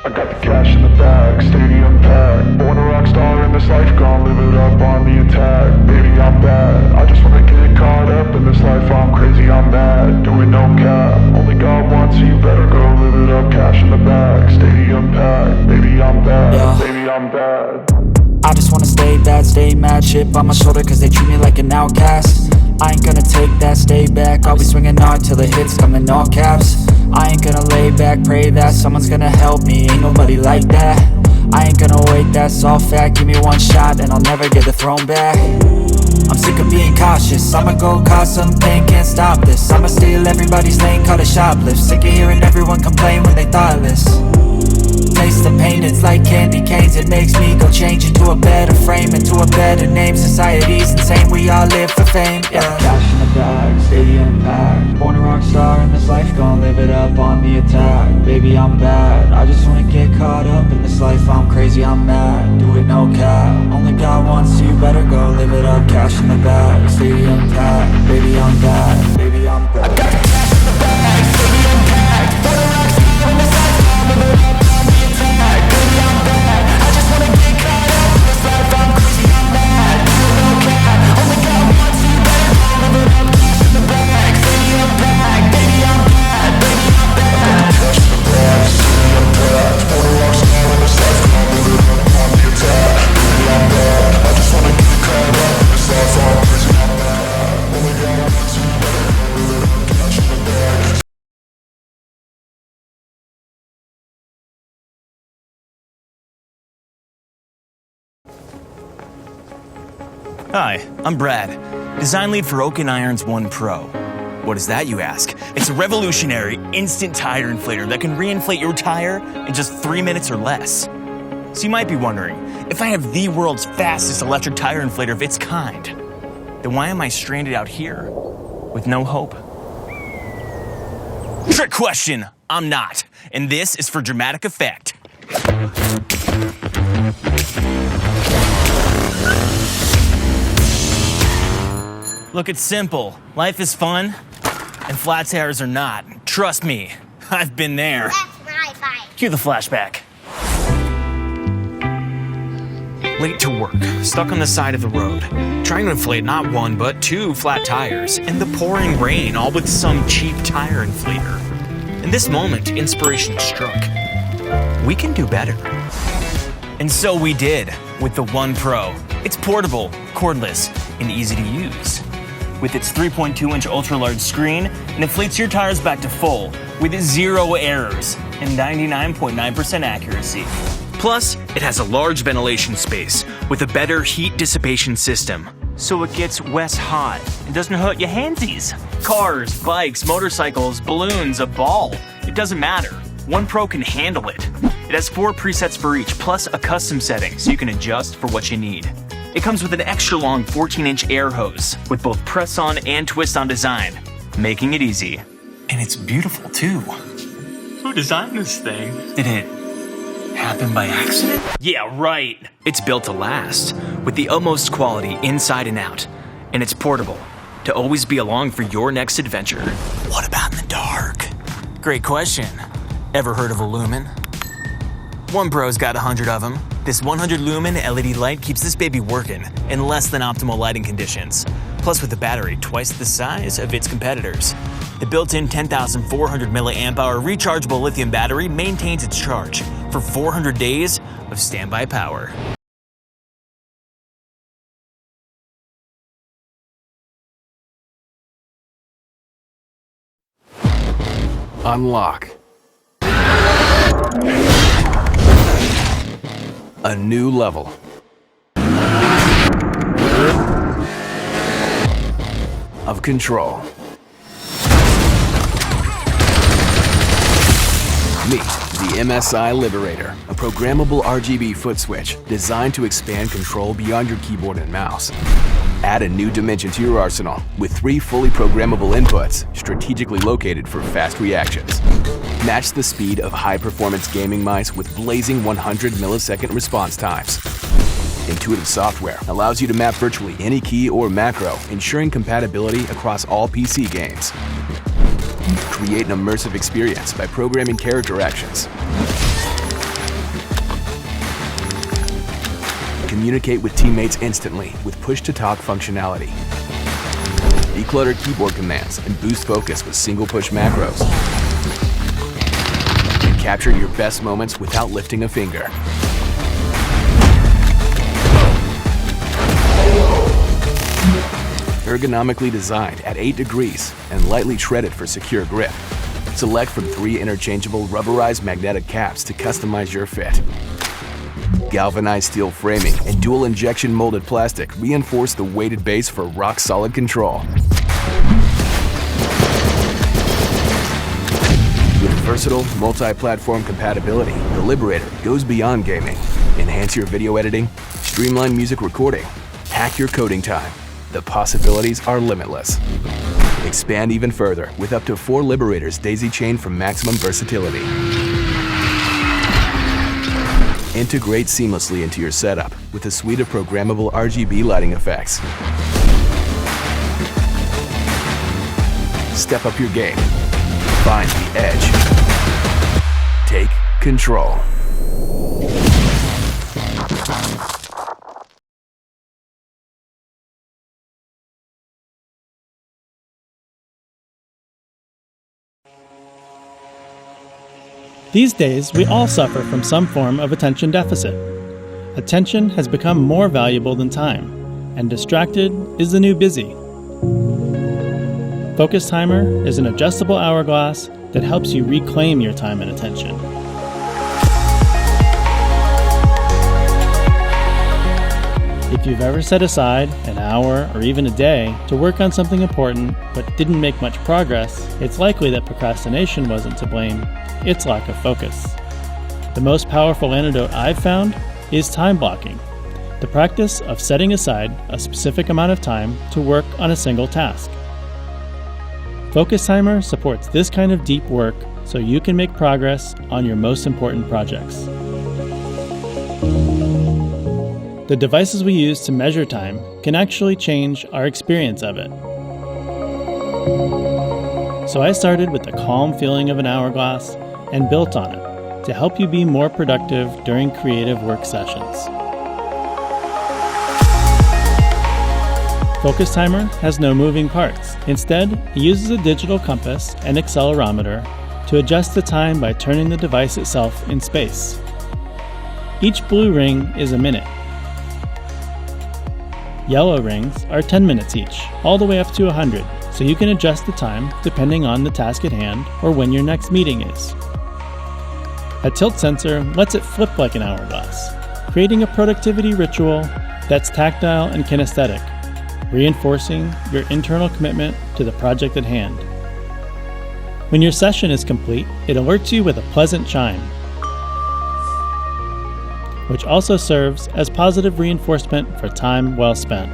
I got the cash in the bag, stadium packed. Born a rock star in this life, gon' live it up on the attack. Baby, I'm bad, I just wanna get caught up in this life. I'm crazy, I'm mad, doing no cap. Only got one, so you better go live it up. Cash in the bag, stadium packed. Baby, I'm bad, baby, I'm bad. I just wanna stay bad, stay mad. Chip on my shoulder cause they treat me like an outcast. I ain't gonna take that, stay back. I'll be swinging hard till the hits come in all caps. I ain't gonna lay back, pray that someone's gonna help me. Ain't nobody like that. I ain't gonna wait, that's all fact. Give me one shot and I'll never get the throne back. I'm sick of being cautious. I'ma go cause something, can't stop this. I'ma steal everybody's lane, call it shoplift. Sick of hearing everyone complain when they thoughtless. Taste the pain, it's like candy canes. It makes me go change into a better frame, into a better name. Society's insane, we all live for fame, yeah. Cash in the bag, stadium packed. Born a rock star in this life, gon' live it up on the attack. Baby, I'm bad, I just wanna get caught up in this life. I'm crazy, I'm mad, do it no cap. Only got one, so you better go live it up. Cash in the bag, stadium packed. Baby, I'm bad, baby, I'm bad. I got the cash in the bag, stadium packed. Born a rock star in this life, gon' live it up. Baby, I'm bad, I just wanna get caught up in this life. I'm crazy, I'm mad, do it no cap. Only got one, so you better go live it up. Cash in the bag, stadium packed. Baby, I'm bad, baby, I'm bad. Cash in the bag, stadium packed. Born a rock star in this life, gon' live it up on the attack. Baby, I'm bad, I just wanna get caught up in this life. I'm crazy, I'm mad. Only got one, so you better go live it up. Cash in the bag. Hi, I'm Brad, design lead for Oak & Iron's One Pro. What is that, you ask? It's a revolutionary instant tire inflator that can reinflate your tire in just 3 minutes or less. So you might be wondering, if I have the world's fastest electric tire inflator of its kind, then why am I stranded out here with no hope? Trick question! I'm not, and this is for dramatic effect. Look, it's simple. Life is fun, and flat tires are not. Trust me, I've been there. That's my bike. Cue the flashback. Late to work, stuck on the side of the road, trying to inflate not one, but 2 flat tires, in the pouring rain, all with some cheap tire inflator. In this moment, inspiration struck. We can do better. And so we did, with the One Pro. It's portable, cordless, and easy to use. With its 3.2-inch ultra-large screen, it inflates your tires back to full with 0 errors and 99.9% accuracy. Plus, it has a large ventilation space with a better heat dissipation system, so it gets less hot and doesn't hurt your handsies. Cars, bikes, motorcycles, balloons, a ball, it doesn't matter. One Pro can handle it. It has 4 presets for each, plus a custom setting so you can adjust for what you need. It comes with an extra long 14-inch air hose with both press-on and twist-on design, making it easy. And it's beautiful too. Who designed this thing? Did it happen by accident? Yeah, right. It's built to last, with the utmost quality inside and out. And it's portable, to always be along for your next adventure. What about in the dark? Great question. Ever heard of a lumen? One Pro's got 100 of them. This 100 lumen LED light keeps this baby working in less than optimal lighting conditions. Plus, with a battery twice the size of its competitors. The built-in 10,400 mAh rechargeable lithium battery maintains its charge for 400 days of standby power. Unlock. A new level. Of control. Meet the MSI Liberator, a programmable RGB foot switch designed to expand control beyond your keyboard and mouse. Add a new dimension to your arsenal with 3 fully programmable inputs strategically located for fast reactions. Match the speed of high-performance gaming mice with blazing 100 millisecond response times. Intuitive software allows you to map virtually any key or macro, ensuring compatibility across all PC games. Create an immersive experience by programming character actions. communicate with teammates instantly with push-to-talk functionality. Declutter keyboard commands and boost focus with single-push macros. And capture your best moments without lifting a finger. Ergonomically designed at 8 degrees and lightly treaded for secure grip. Select from 3 interchangeable rubberized magnetic caps to customize your fit. Galvanized steel framing and dual injection molded plastic reinforce the weighted base for rock-solid control. With versatile, multi-platform compatibility, the Liberator goes beyond gaming. Enhance your video editing, streamline music recording, hack your coding time. The possibilities are limitless. Expand even further with up to 4 Liberators daisy-chained for maximum versatility. Integrate seamlessly into your setup with a suite of programmable RGB lighting effects. Step up your game. Find the edge. Take control. These days, we all suffer from some form of attention deficit. Attention has become more valuable than time, and distracted is the new busy. Focus Timer is an adjustable hourglass that helps you reclaim your time and attention. If you've ever set aside an hour or even a day to work on something important but didn't make much progress, it's likely that procrastination wasn't to blame. It's lack of focus. The most powerful antidote I've found is time blocking, the practice of setting aside a specific amount of time to work on a single task. Focus Timer supports this kind of deep work so you can make progress on your most important projects. The devices we use to measure time can actually change our experience of it. So I started with the calm feeling of an hourglass and built on it to help you be more productive during creative work sessions. Focus Timer has no moving parts. Instead, it uses a digital compass and accelerometer to adjust the time by turning the device itself in space. Each blue ring is a minute. Yellow rings are 10 minutes each, all the way up to 100, so you can adjust the time depending on the task at hand or when your next meeting is. A tilt sensor lets it flip like an hourglass, creating a productivity ritual that's tactile and kinesthetic, reinforcing your internal commitment to the project at hand. When your session is complete, it alerts you with a pleasant chime, which also serves as positive reinforcement for time well spent.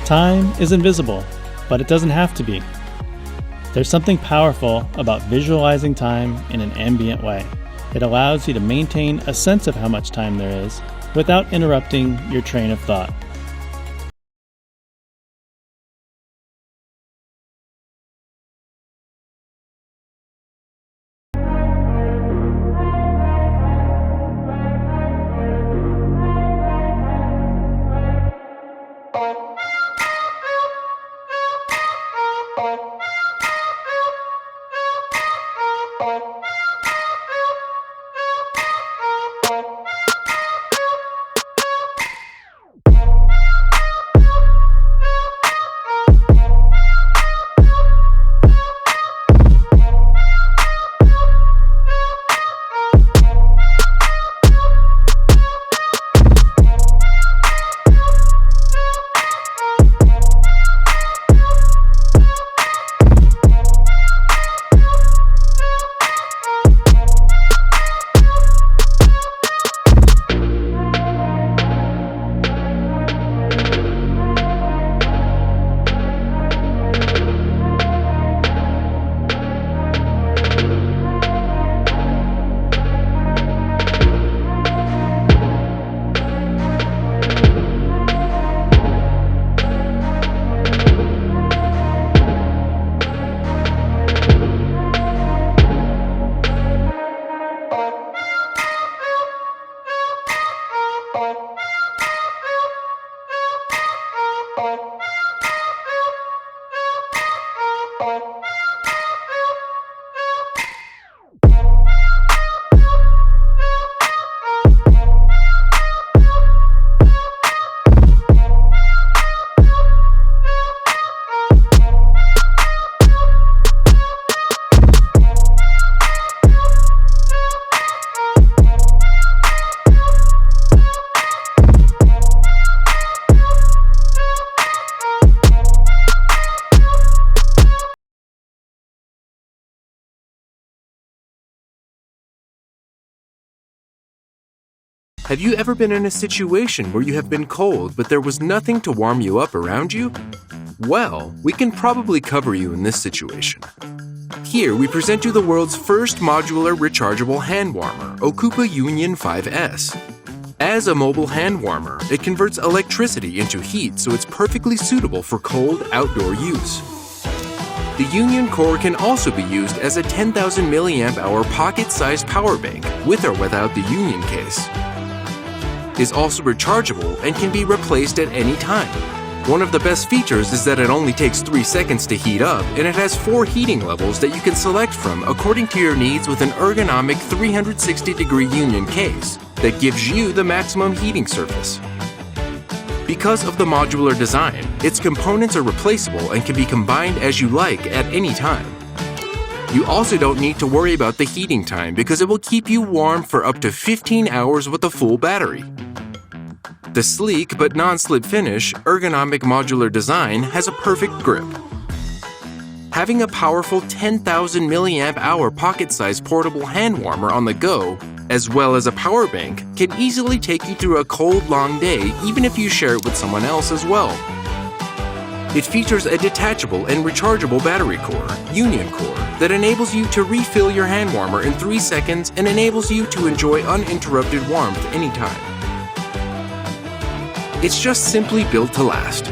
Time is invisible, but it doesn't have to be. There's something powerful about visualizing time in an ambient way. It allows you to maintain a sense of how much time there is without interrupting your train of thought. Have you ever been in a situation where you have been cold but there was nothing to warm you up around you? Well, we can probably cover you in this situation. Here we present you the world's first modular rechargeable hand warmer, Ocoopa Union 5S. As a mobile hand warmer, it converts electricity into heat so it's perfectly suitable for cold outdoor use. The Union core can also be used as a 10,000 mAh pocket-sized power bank with or without the Union case. It is also rechargeable and can be replaced at any time. One of the best features is that it only takes 3 seconds to heat up, and it has 4 heating levels that you can select from according to your needs with an ergonomic 360-degree Union case that gives you the maximum heating surface. Because of the modular design, its components are replaceable and can be combined as you like at any time. You also don't need to worry about the heating time because it will keep you warm for up to 15 hours with a full battery. The sleek but non-slip finish, ergonomic modular design has a perfect grip. Having a powerful 10,000 mAh pocket-sized portable hand warmer on the go, as well as a power bank, can easily take you through a cold, long day even if you share it with someone else as well. It features a detachable and rechargeable battery core, Union core, that enables you to refill your hand warmer in 3 seconds and enables you to enjoy uninterrupted warmth anytime. It's just simply built to last.